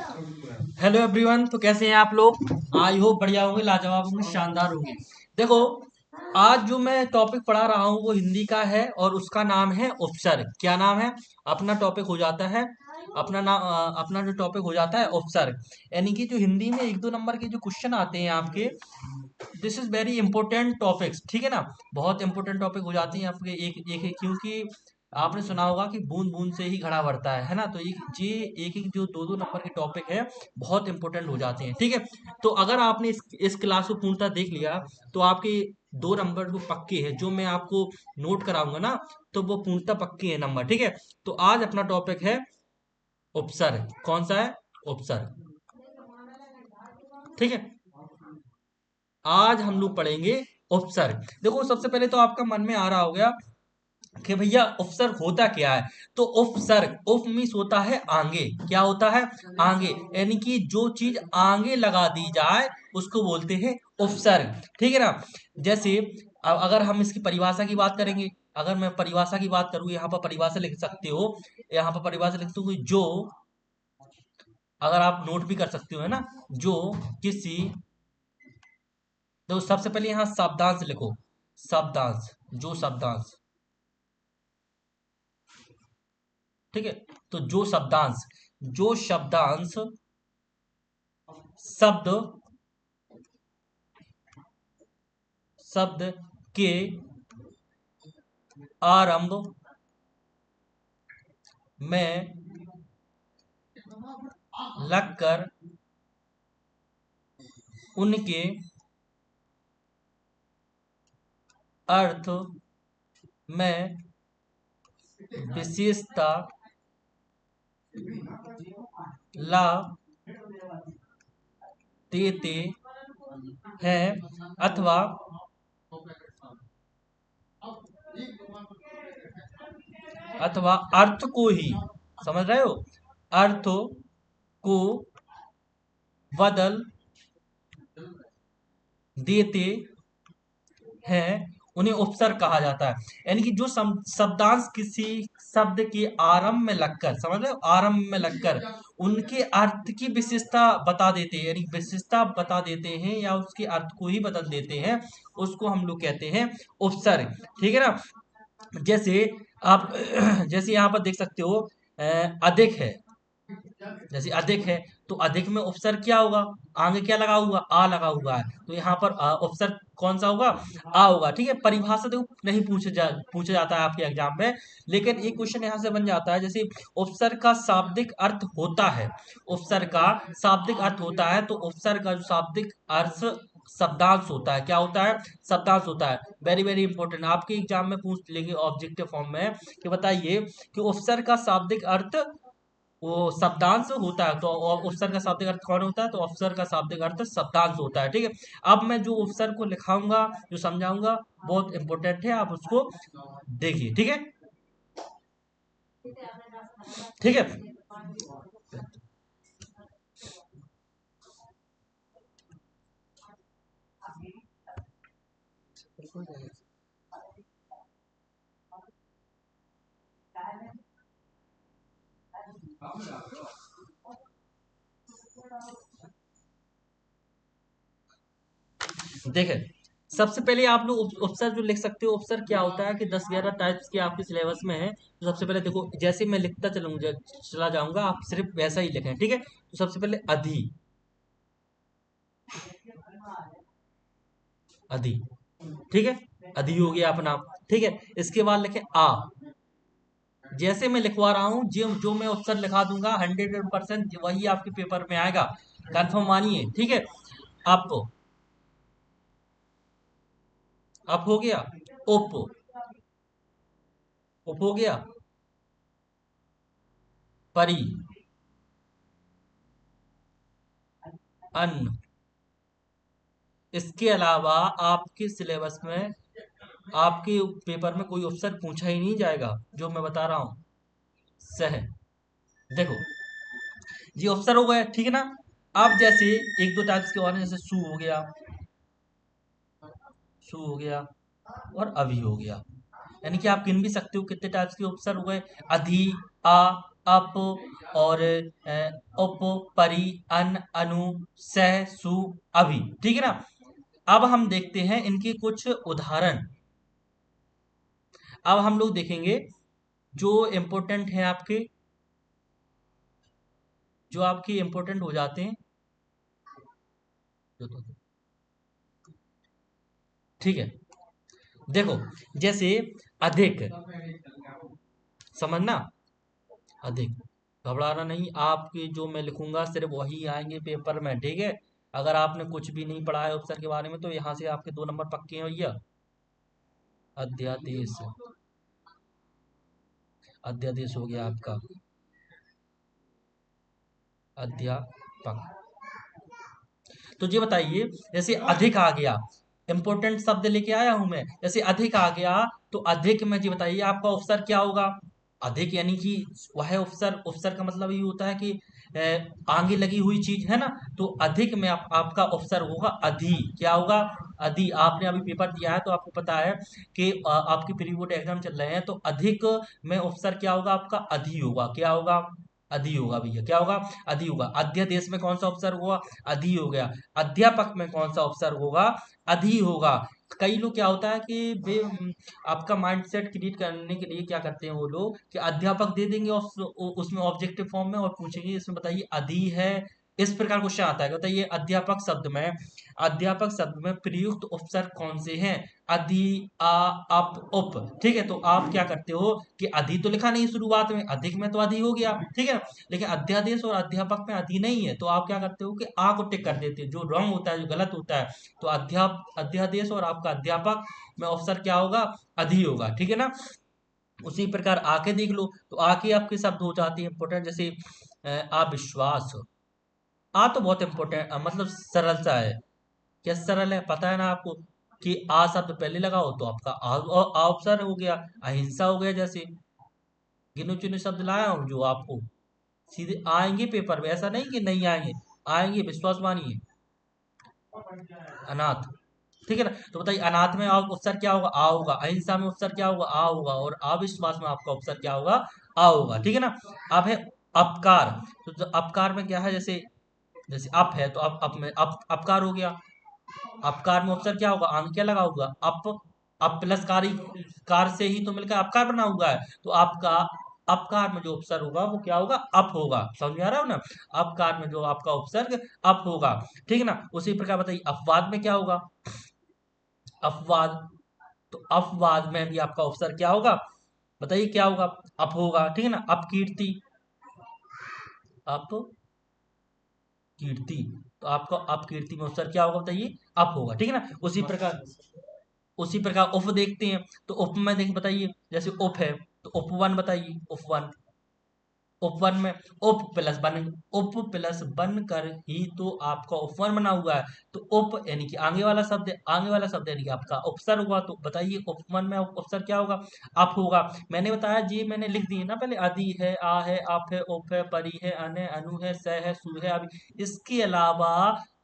Hello everyone. तो कैसे हैं आप लोग? आई होप बढ़िया होंगे, लाजवाब होंगे, शानदार होंगे। देखो, आज जो मैं टॉपिक पढ़ा रहा हूँ वो हिंदी का है और उसका नाम है उपसर्ग। क्या नाम है? अपना टॉपिक हो जाता है, अपना जो टॉपिक हो जाता है उपसर्ग। यानी कि जो हिंदी में एक दो नंबर के जो क्वेश्चन आते हैं आपके, this is very important topics, ठीक है ना। बहुत इंपॉर्टेंट टॉपिक हो जाती हैं आपके एक एक, क्योंकि आपने सुना होगा कि बूंद बूंद से ही घड़ा भरता है ना। तो ये एक एक जो दो दो नंबर के टॉपिक है बहुत इंपॉर्टेंट हो जाते हैं, ठीक है। तो अगर आपने इस क्लास को पूर्णतः देख लिया तो आपके दो नंबर जो पक्के हैं, जो मैं आपको नोट कराऊंगा ना, तो वो पूर्णतः पक्के हैं नंबर, ठीक है। तो आज अपना टॉपिक है उपसर्ग। कौन सा है? उपसर्ग, ठीक है। आज हम लोग पढ़ेंगे उपसर्ग। देखो, सबसे पहले तो आपका मन में आ रहा होगा कि भैया उपसर्ग होता क्या है। तो उपसर्ग, उप मीन्स होता है आगे। क्या होता है? आगे, यानी कि जो चीज आगे लगा दी जाए उसको बोलते हैं उपसर्ग, ठीक है ना। जैसे अगर हम इसकी परिभाषा की बात करेंगे, अगर मैं परिभाषा की बात करूँ, यहाँ पर परिभाषा लिख सकते हो, यहाँ पर परिभाषा लिख सकते हो कि जो, अगर आप नोट भी कर सकते हो, है ना, जो किसी, तो सबसे पहले यहाँ शब्दांश लिखो। शब्दांश, जो शब्दांश, ठीक है। तो जो शब्दांश शब्द शब्द के आरंभ में लगकर उनके अर्थ में विशेषता ला देते हैं, अथवा अर्थ को ही, समझ रहे हो, अर्थ को बदल देते हैं, उन्हें उपसर्ग कहा जाता है। यानी कि जो शब्दांश किसी शब्द के आरंभ में लगकर, समझ रहे हो, आरंभ में लगकर उनके अर्थ की विशेषता बता देते हैं, यानी विशेषता बता देते हैं या उसके अर्थ को ही बदल देते हैं, उसको हम लोग कहते हैं उपसर्ग, ठीक है ना। जैसे आप जैसे यहाँ पर देख सकते हो, अधिक है। जैसे अधिक है, तो अधिक में उपसर्ग क्या होगा? आगे क्या लगा हुआ? आ लगा हुआ है, तो यहाँ पर उपसर्ग कौन सा होगा? आ होगा, ठीक है। परिभाषा देखो नहीं पूछा जाता है आपके एग्जाम में, लेकिन एक क्वेश्चन यहाँ से बन जाता है। जैसे उपसर्ग का शाब्दिक अर्थ होता है, उपसर्ग का शाब्दिक अर्थ होता है, तो उपसर्ग का जो शाब्दिक अर्थ शब्दांश होता है, क्या होता है? शब्दांश होता है। वेरी वेरी इंपॉर्टेंट, आपके एग्जाम में पूछ लेंगे ऑब्जेक्टिव फॉर्म में कि बताइए कि उपसर्ग का शाब्दिक अर्थ वो शब्दांश होता है, तो और उपसर्ग का शाब्दिक अर्थ कौन होता है? तो उपसर्ग का शाब्दिक अर्थ शब्दांश होता है, ठीक है। अब मैं जो उपसर्ग को लिखाऊंगा, जो समझाऊंगा, बहुत इंपॉर्टेंट है, आप उसको देखिए, ठीक है, ठीक है। देखें, सबसे पहले आप लोग उपसर्ग जो लिख सकते हो, उपसर्ग क्या होता है कि 10-11 टाइप्स के आपके सिलेबस में है। तो सबसे पहले देखो, जैसे मैं लिखता चला जाऊंगा, आप सिर्फ वैसा ही लिखें, ठीक है। तो सबसे पहले अधि, अधि, ठीक है, अधि हो गया अपना, ठीक है। इसके बाद लिखे आ। जैसे मैं लिखवा रहा हूँ, जो जो मैं उत्तर लिखा दूंगा 100% वही आपके पेपर में आएगा, कंफर्म मानिए, ठीक है। अप, अप हो गया। उप, उप हो गया। परी, अन्न। इसके अलावा आपके सिलेबस में, आपके पेपर में कोई ऑप्शन पूछा ही नहीं जाएगा, जो मैं बता रहा हूँ। सह, देखो, ये ऑप्शन हो गए, ठीक है ना। अब जैसे एक दो टाइप्स के और हैं, जैसे सु हो गया, सु हो गया, और अभी हो गया। यानी कि आप गिन भी सकते हो कितने टाइप्स के उपसर्ग हो गए। अधि, आ, अप और उप, परि, अन, अनु, सह, सु, अभि। ठीक है ना। अब हम देखते हैं इनके कुछ उदाहरण। अब हम लोग देखेंगे जो इम्पोर्टेंट है आपके, जो आपके इम्पोर्टेंट हो जाते हैं। ठीक है, देखो जैसे अधिक, समझना, अधिक, घबराना नहीं। आपके जो मैं लिखूंगा सिर्फ वही आएंगे पेपर में। ठीक है, अगर आपने कुछ भी नहीं पढ़ा है उपसर्ग के बारे में तो यहाँ से आपके 2 नंबर पक्के हैं भैया। अध्यादेश, अध्यादेश हो गया आपका अध्यापक। तो ये बताइए, जैसे अधिक आ गया, इंपॉर्टेंट शब्द लेके आया हूं मैं। जैसे अधिक आ गया तो अधिक में ये बताइए आपका उपसर्ग क्या होगा। अधिक यानी कि वह उपसर्ग, उपसर्ग का मतलब ये होता है कि आगे लगी हुई चीज है ना। तो अधिक में आपका उपसर्ग होगा अधि। क्या होगा? अधि। आपने अभी पेपर दिया है तो आपको पता है कि आपके प्री बोर्ड एग्जाम चल रहे हैं, तो अधिक में उपसर्ग क्या होगा आपका? अधि होगा। क्या होगा? अधि होगा भैया। क्या होगा? अधि होगा। अध्यादेश में कौन सा उपसर्ग होगा? अधि हो गया। अध्यापक में कौन सा उपसर्ग होगा? अधि होगा। कई लोग क्या होता है कि वे आपका माइंडसेट क्रिएट करने के लिए क्या करते हैं वो लोग कि अध्यापक दे देंगे और उसमें ऑब्जेक्टिव फॉर्म में और पूछेंगे इसमें बताइए अधि है। इस प्रकार क्वेश्चन आता है, बताइए अध्यापक शब्द में, अध्यापक शब्द में प्रयुक्त उपसर्ग कौन से हैं? अधि, आ, अप, उप। ठीक है, तो आप क्या करते हो कि अधि तो लिखा नहीं शुरुआत में, अधिक में तो अधि हो गया। ठीक है, लेकिन अध्यादेश और अध्यापक में अधि नहीं है, तो आप क्या करते हो कि आ को टिक कर देते हो, जो रॉन्ग होता है, जो गलत होता है। तो अध्यादेश और आपका अध्यापक में अवसर क्या होगा? अधि होगा। ठीक है ना। उसी प्रकार आके देख लो, तो आके आपके शब्द हो जाते हैं इंपोर्टेंट। जैसे अविश्वास। आ तो बहुत इंपोर्टेंट, मतलब सरल सा है। क्या सरल है पता है ना आपको, कि आ शब्द पहले लगाओ तो आपका आ अवसर हो गया। अहिंसा हो गया। जैसे गिनो चुने शब्द लाया हूं जो आपको सीधे आएंगे पेपर में, ऐसा नहीं कि नहीं आएंगे, आएंगे, विश्वास मानिए। अनाथ। ठीक है ना। तो बताइए अनाथ में आप उपसर्ग क्या होगा? आ होगा। अहिंसा में उपसर्ग क्या होगा? आ होगा। और अविश्वास में आपका उपसर्ग क्या होगा? आ होगा। ठीक है ना। अब है अपकार। तो अपकार में क्या है? जैसे जैसे अप है तो अप में अपकार हो गया। अपकार में उपसर्ग क्या होगा? आगे क्या लगा होगा? अप प्लस कारी, कार से ही तो मिलकर अपकार बना हुआ है। तो आपका अपकार में जो उपसर्ग होगा वो क्या होगा? अप होगा। समझ में आ रहा हो ना। अपकार में जो आपका उपसर्ग अप होगा। ठीक है ना। उसी प्रकार बताइए अपवाद में क्या होगा? अपवाद, तो अपवाद में भी आपका उपसर्ग क्या होगा? बताइए क्या होगा? अप होगा। ठीक है ना। अपकीर्ति, अपकीर्ति, तो आपका अपकीर्ति में उपसर्ग क्या होगा? बताइए अप होगा। ठीक है ना। उसी प्रकार उप देखते हैं, तो उप में देख बताइए, जैसे उप है तो उपवन बताइए। उपवन, उपवन में उप प्लस बन, उप प्लस बन कर ही तो आपका उपवन बना हुआ है। तो उप यानी कि आगे वाला शब्द, आगे वाला शब्द यानी कि आपका उपसर्ग हुआ। तो बताइए उपवन में उपसर्ग क्या होगा? अप होगा। मैंने बताया जी, मैंने लिख दी है ना पहले, आदि है, आ है, आप है, उप है, परी है, अन है, अनु है, स है, सु है, अभी। इसके अलावा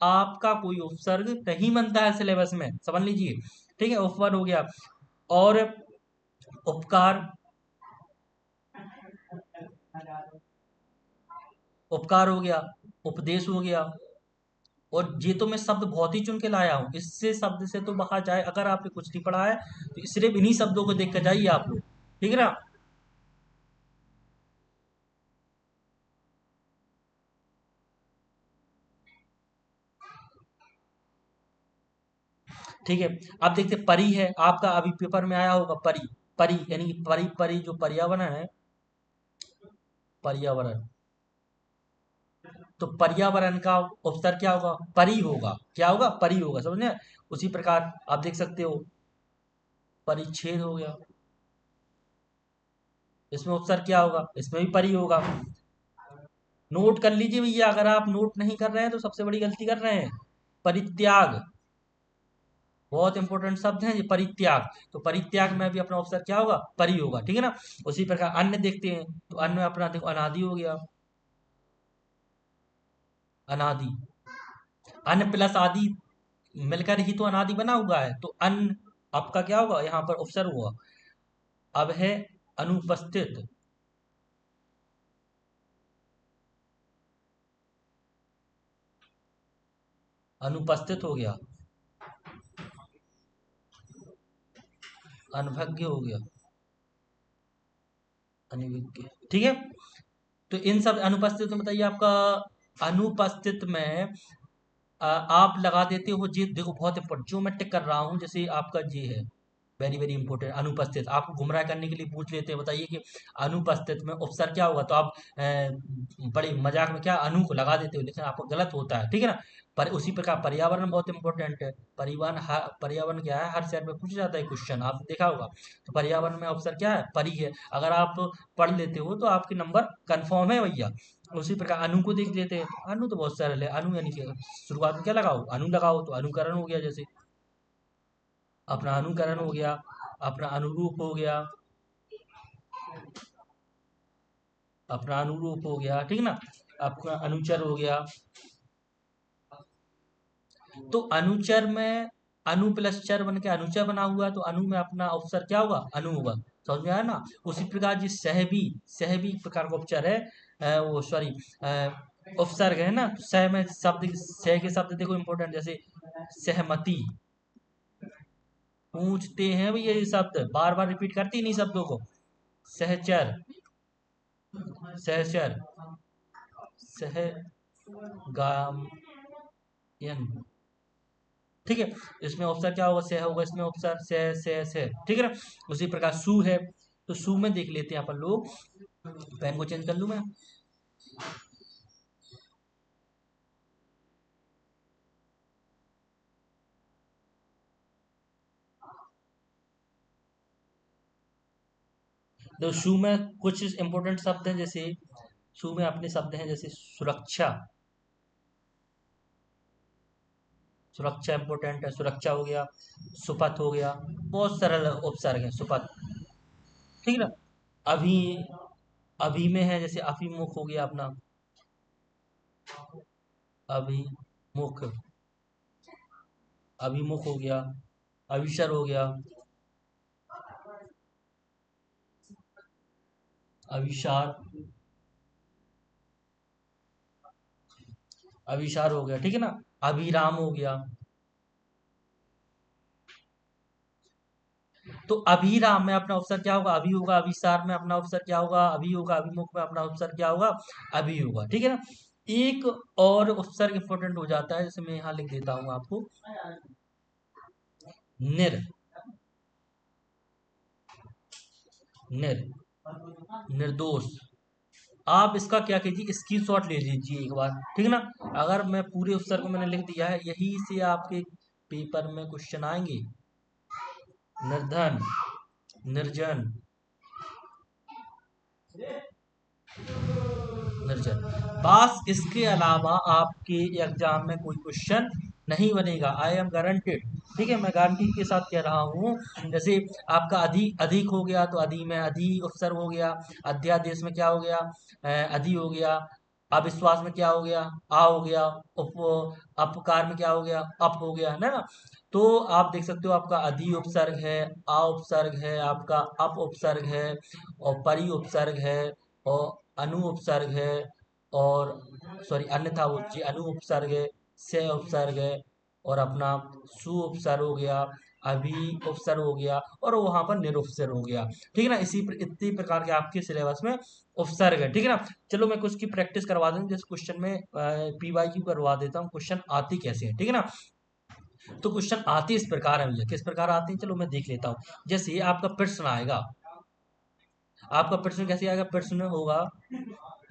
आपका कोई उपसर्ग नहीं बनता है सिलेबस में, समझ लीजिए। ठीक है, उपवन हो गया। और उपकार, उपकार हो गया, उपदेश हो गया। और ये तो मैं शब्द बहुत ही चुन के लाया हूँ, इससे शब्द से तो बाहर जाए। अगर आपने कुछ नहीं पढ़ा है तो सिर्फ इन्हीं शब्दों को देख कर जाइए आप लोग। ठीक है ना। ठीक है, अब देखते हैं परी है आपका, अभी पेपर में आया होगा परी। परी यानी कि परी, परी जो पर्यावरण है, पर्यावरण। तो पर्यावरण का उपसर्ग क्या होगा? परी होगा। क्या होगा? परी होगा। समझे। उसी प्रकार आप देख सकते हो परिच्छेद हो गया, इसमें उपसर्ग क्या होगा? इसमें भी परी होगा। नोट कर लीजिए भैया, अगर आप नोट नहीं कर रहे हैं तो सबसे बड़ी गलती कर रहे हैं। परित्याग, बहुत इंपॉर्टेंट शब्द है ये, परित्याग। तो परित्याग में भी अपना उपसर्ग क्या होगा? परी होगा। ठीक है ना। उसी प्रकार अन्य देखते हैं, तो अन्य में अपना देखो अनादि हो गया। अनादि, अन प्लस आदि मिलकर ही तो अनादि बना हुआ है। तो अन आपका क्या होगा? यहाँ पर उपसर्ग हुआ। अब है अनुपस्थित। अनुपस्थित हो गया, अनभज्ञ हो गया, अनिविज्ञ। ठीक है, तो इन सब अनुपस्थित में बताइए आपका अनुपस्थित में आप लगा देते हो जी। देखो बहुत इंपॉर्टेंट जो मैं टिक कर रहा हूँ, जैसे आपका जी है, वेरी वेरी इंपॉर्टेंट। अनुपस्थित आपको गुमराह करने के लिए पूछ लेते हैं, बताइए कि अनुपस्थित में उपसर्ग क्या होगा, तो आप बड़े मजाक में क्या अनु को लगा देते हो, लेकिन आपको गलत होता है, ठीक है ना। पर उसी प्रकार पर्यावरण बहुत इंपॉर्टेंट है। परिवहन पर्यावरण क्या है, हर शहर में पूछा जाता है क्वेश्चन, आपने देखा होगा। तो पर्यावरण में उपसर्ग क्या है, परि है। अगर आप पढ़ लेते हो तो आपके नंबर कंफर्म है भैया। उसी प्रकार अनु को देख लेते हैं, तो अनु तो बहुत सरल है। अनु यानी कि शुरुआत में क्या लगाओ, अनु लगाओ, तो अनुकरण हो गया। जैसे अपना अनुकरण हो गया, अपना अनुरूप हो गया, अपना अनुरूप हो गया, ठीक ना। आपका अनुचर हो गया। तो अनुचर में अनु प्लस चर बन के अनुचर बना हुआ है, तो अनु में अपना उपसर्ग क्या होगा, अनु होगा। समझ में आया ना। उसी प्रकार जी सहबी, सहबी प्रकार का उपचार है, वो सॉरी उपसर्ग है ना। तो सह में शब्द, सह के शब्द देखो इंपॉर्टेंट, जैसे सहमति। पूछते हैं भैया ये शब्द, बार बार रिपीट करती नहीं शब्दों को। सहचर, सहचर, सहगायन, ठीक है। इसमें ऑप्शन क्या होगा, सह होगा, इसमें ऑप्शन सह सह सह, ठीक है ना। उसी प्रकार सु है, तो सु में देख लेते हैं अपन लोग। पेन को चेंज कर लूं मैं। तो सु में कुछ इंपॉर्टेंट शब्द हैं, जैसे सु में अपने शब्द हैं, जैसे सुरक्षा, सुरक्षा इंपॉर्टेंट है, सुरक्षा हो गया। सुपथ हो गया, बहुत सरल उपसर्ग है सुपथ, ठीक है ना। अभी, अभी में है, जैसे अभिमुख हो गया अपना, अभिमुख, अभिमुख हो गया, अविसर हो गया, अविशार, अविशार हो गया, ठीक है ना। अभिराम हो गया। तो अभिराम में अपना उपसर्ग क्या होगा, अभी होगा। अभिसार में अपना उपसर्ग क्या होगा, अभी होगा। अभिमुख में अपना उपसर्ग क्या होगा, अभी होगा, ठीक है ना। एक और उपसर्ग इंपॉर्टेंट हो जाता है, जैसे मैं यहाँ लिख देता हूँ आपको, निर, निर, निर्दोष। आप इसका क्या कीजिए, स्क्रीनशॉट ले लीजिए एक बार, ठीक है ना। अगर मैं पूरे उपसर्ग को मैंने लिख दिया है, यही से आपके पेपर में क्वेश्चन आएंगे। निर्धन, निर्जन, निर्जन। बस इसके अलावा आपके एग्जाम में कोई क्वेश्चन नहीं बनेगा, आई एम गारंटेड, ठीक है। मैं गारंटी के साथ कह रहा हूँ। जैसे आपका अधिक, अधिक हो गया, तो अधि में अधि उपसर्ग हो गया। अध्यादेश में क्या हो गया, अधि हो गया। अविश्वास में क्या हो गया, आ हो गया। उप, अपकार में क्या हो गया, अप हो गया, है ना। तो आप देख सकते हो, आपका अधि उपसर्ग है, आ उपसर्ग है, आपका अप उपसर्ग है, और परि उपसर्ग है, और अनु उपसर्ग है, और सॉरी अन्यथा वो जी अनु उपसर्ग है, से उपसर्ग है, और अपना सु उपसर्ग हो गया, अभी उपसर्ग हो गया, और वहां पर निरुपसर्ग हो गया, ठीक है ना। इतनी प्रकार के आपके सिलेबस में उपसर्ग है, ठीक है ना। चलो मैं कुछ की प्रैक्टिस करवा दूं, जैसे क्वेश्चन में पीवाईक्यू करवा देता हूँ, क्वेश्चन आती कैसे है, ठीक है ना। तो क्वेश्चन आते इस प्रकार है भैया, किस प्रकार आते हैं, चलो मैं देख लेता हूँ। जैसे आपका प्रश्न आएगा, आपका प्रश्न कैसे आएगा, प्रश्न होगा,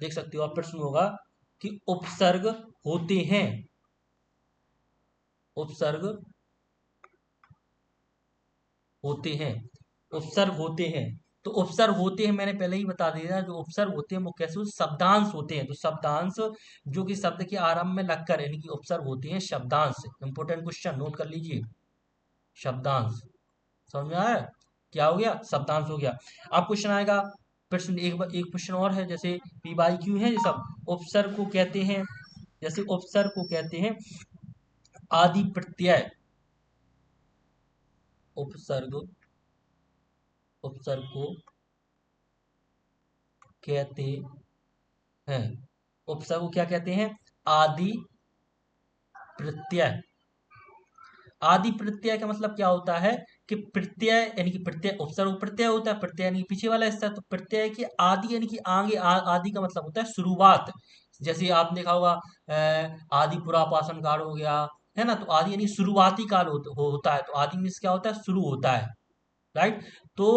देख सकते हो आप, प्रश्न होगा कि उपसर्ग होते हैं, उपसर्ग होते हैं, उपसर्ग होते हैं। तो उपसर्ग होते हैं, मैंने पहले ही बता दिया, जो उपसर्ग होते हैं वो कैसे होते, शब्दांश होते हैं। तो शब्दांश जो कि शब्द के आरंभ में लगकर, यानी कि उपसर्ग होते हैं शब्दांश। इंपोर्टेंट क्वेश्चन नोट कर लीजिए, शब्दांश। समझ में आया, क्या हो गया, शब्दांश हो गया। अब क्वेश्चन आएगा, प्रश्न एक क्वेश्चन और है, जैसे पी बाई क्यू है ये सब। उपसर्ग को कहते हैं, जैसे उपसर्ग को कहते हैं आदि प्रत्यय। उपसर्ग, उपसर्ग को कहते हैं, उपसर्ग को क्या कहते हैं, आदि प्रत्यय। आदि प्रत्यय का मतलब क्या होता है कि प्रत्यय यानी कि प्रत्यय उपसर्ग प्रत्यय होता है, प्रत्यय यानी कि पीछे वाला हिस्सा, तो प्रत्यय की आदि यानी कि आगे आदि का मतलब होता है शुरुआत। जैसे आपने देखा होगा आदि पुरापाषाण काल हो गया, है ना, तो आदि यानी शुरुआती काल होता है, तो आदि मीन्स क्या होता है, शुरू होता है, राइट। तो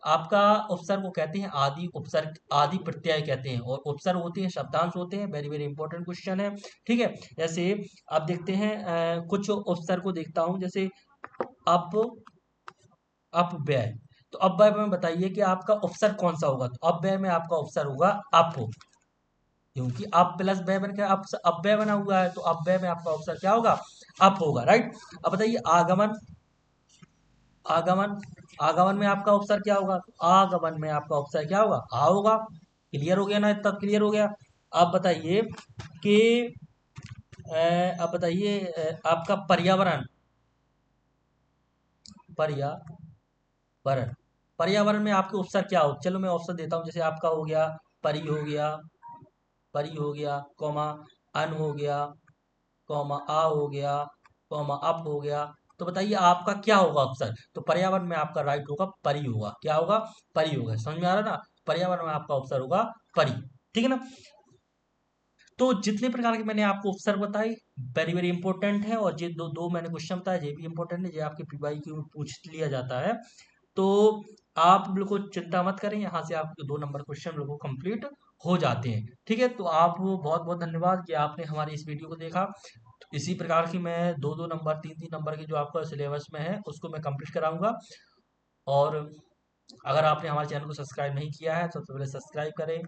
आपका उपसर्ग को कहते हैं आदि उपसर्ग, आदि प्रत्यय कहते हैं, और उपसर्ग होते हैं शब्दांश होते हैं। वेरी वेरी इंपॉर्टेंट क्वेश्चन है, ठीक है। जैसे अब देखते हैं कुछ उपसर्ग को देखता हूं, जैसे अप, अपव्यय। तो अपव्यय में बताइए कि आपका उपसर्ग कौन सा होगा, तो अपव्यय में आपका उपसर्ग होगा अप, क्योंकि अप प्लस व्यय बन के अपव्यय बना हुआ है, तो अपव्यय में आपका उपसर्ग क्या होगा, अप होगा, राइट। अब बताइए आगमन, आगमन, आगमन में आपका उपसर्ग क्या होगा, तो आगमन में आपका उपसर्ग क्या होगा, आ होगा। क्लियर हो गया ना, तब क्लियर हो गया। अब बताइए कि अब बताइए आपका पर्यावरण, पर्यावरण, पर्यावरण में आपके उपसर्ग क्या हो, चलो मैं ऑप्शन देता हूँ, जैसे आपका हो गया परि हो गया, परि हो गया, कौमा अन हो गया, कौमा आ हो गया, कौमा अप हो गया। तो बताइए आपका क्या होगा अक्षर, तो पर्यावरण में आपका राइट होगा परी होगा, क्या होगा, परी होगा। समझ में आ रहा है ना, पर्यावरण में आपका अक्षर होगा परी, ठीक है ना। तो जितने प्रकार के मैंने आपको उपसर्ग बताए वेरी वेरी इंपॉर्टेंट है, और ये दो दो मैंने क्वेश्चन बताया ये भी इंपॉर्टेंट है, ये आपके पीवाई क्यू में पूछ लिया जाता है। तो आप बिल्कुल चिंता मत करें, यहाँ से आपके 2 नंबर क्वेश्चन बिल्कुल कंप्लीट हो जाते हैं, ठीक है। तो आप बहुत बहुत धन्यवाद कि आपने हमारी इस वीडियो को देखा। तो इसी प्रकार की मैं 2-2 नंबर 3-3 नंबर के जो आपका सिलेबस में है उसको मैं कंप्लीट कराऊंगा। और अगर आपने हमारे चैनल को सब्सक्राइब नहीं किया है, सबसे पहले सब्सक्राइब करें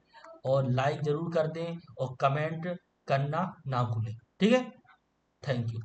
और लाइक जरूर कर दें और कमेंट करना ना भूलें, ठीक है। Thank you.